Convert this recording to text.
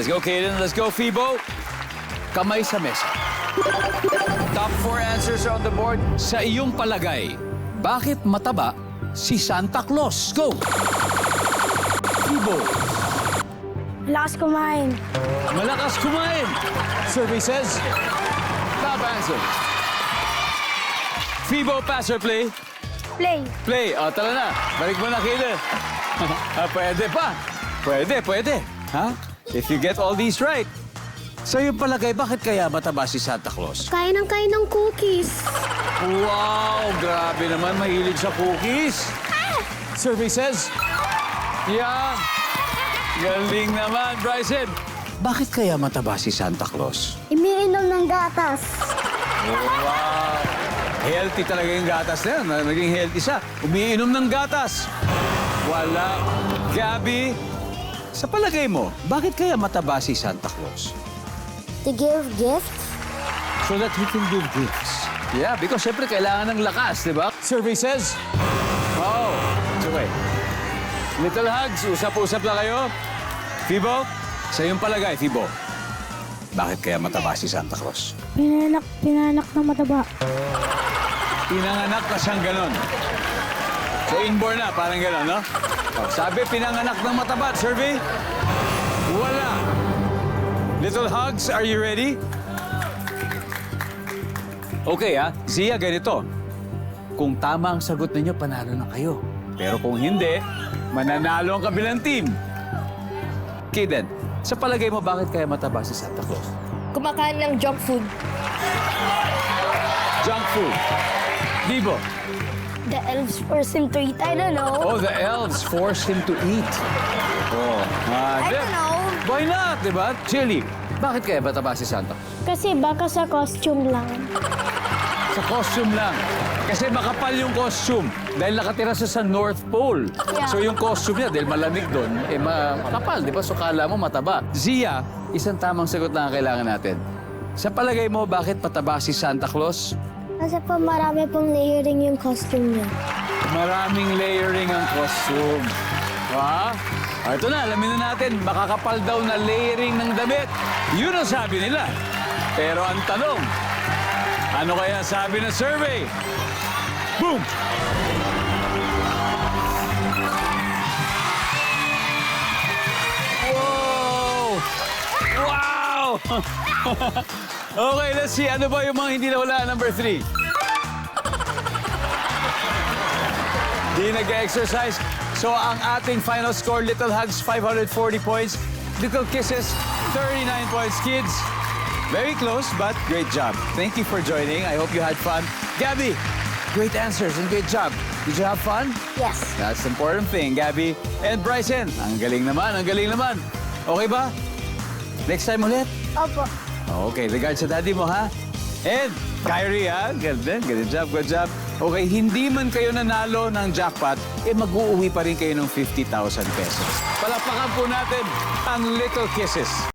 Let's go, Kaden. Let's go, Fibo. Kamay sa mesa. Top 4 answers on the board. Sa iyong palagay, bakit mataba si Santa Claus? Go! Fibo. Malakas kumain. Malakas kumain. Survey says, top answer. Fibo, pass or play? Play. Play. O, tala na. Balik mo na, Kaden. Pwede pa. Pwede. Ha? If you get all these right. Sa iyong palagay, bakit kaya mataba si Santa Claus? Kain ng cookies. Wow! Grabe naman, mahilig sa cookies. Survey says, yeah. Galing naman, Bryson. Bakit kaya mataba si Santa Claus? Imiinom ng gatas. Wow! Healthy talaga yung gatas na yan. Naging healthy siya. Umiinom ng gatas. Wala. Gabby, sa palagay mo, bakit kaya mataba si Santa Claus? To give gifts. So that he can give gifts. Yeah, because syempre kailangan ng lakas, di ba? Survey says, oh, it's okay. Little hugs, usap-usap lang kayo. Fibo, sa iyong palagay, Fibo, bakit kaya mataba si Santa Claus? Pinanak na mataba. Pinanganak na siyang ganon. So inborn na, parang ganon, no? Oh, sabi, pinanganak ng mataba. Survey, wala. Little hugs, are you ready? Okay, ha? Zia, ganito. Kung tama ang sagot ninyo, panalo na kayo. Pero kung hindi, mananalo ang kabilang team. Kaden, sa palagay mo, bakit kaya mataba si Santa Claus? Kumakain ng junk food. Junk food. Dibo. The elves force him to eat. I don't know. Oh, the elves forced him to eat. Oh, I don't know. Why not, di ba? Chili, bakit kaya mataba si Santa? Kasi baka sa costume lang. Sa costume lang. Kasi makapal yung costume. Dahil nakatira siya sa North Pole. Yeah. So yung costume niya, dahil malamig doon, eh makapal, di ba? So kala mo mataba. Zia, isang tamang sagot na ang kailangan natin. Sa palagay mo, bakit pataba si Santa Claus? Kasi po marami pong layering yung costume niya. Maraming layering ang costume. Ha? Ito na, alamin na natin, makakapal daw na layering ng damit. Yun ang sabi nila. Pero ang tanong, ano kaya sabi ng survey? Boom! Wow! Wow! Okay, let's see. Ano ba yung mga hindi nawala? Number 3. Di nag-exercise. So, ang ating final score, Little Hugs, 540 points. Little Kisses, 39 points. Kids, very close, but great job. Thank you for joining. I hope you had fun. Gabby, great answers and great job. Did you have fun? Yes. That's the important thing, Gabby. And Bryson, ang galing naman, ang galing naman. Okay ba? Next time ulit? Opo. Okay, regards sa daddy mo, ha? And Kyrie, ha? Good job, good job. Okay, hindi man kayo nanalo ng jackpot, eh mag-uuwi pa rin kayo ng 50,000 pesos. Palakpakan po natin ang Little Kisses.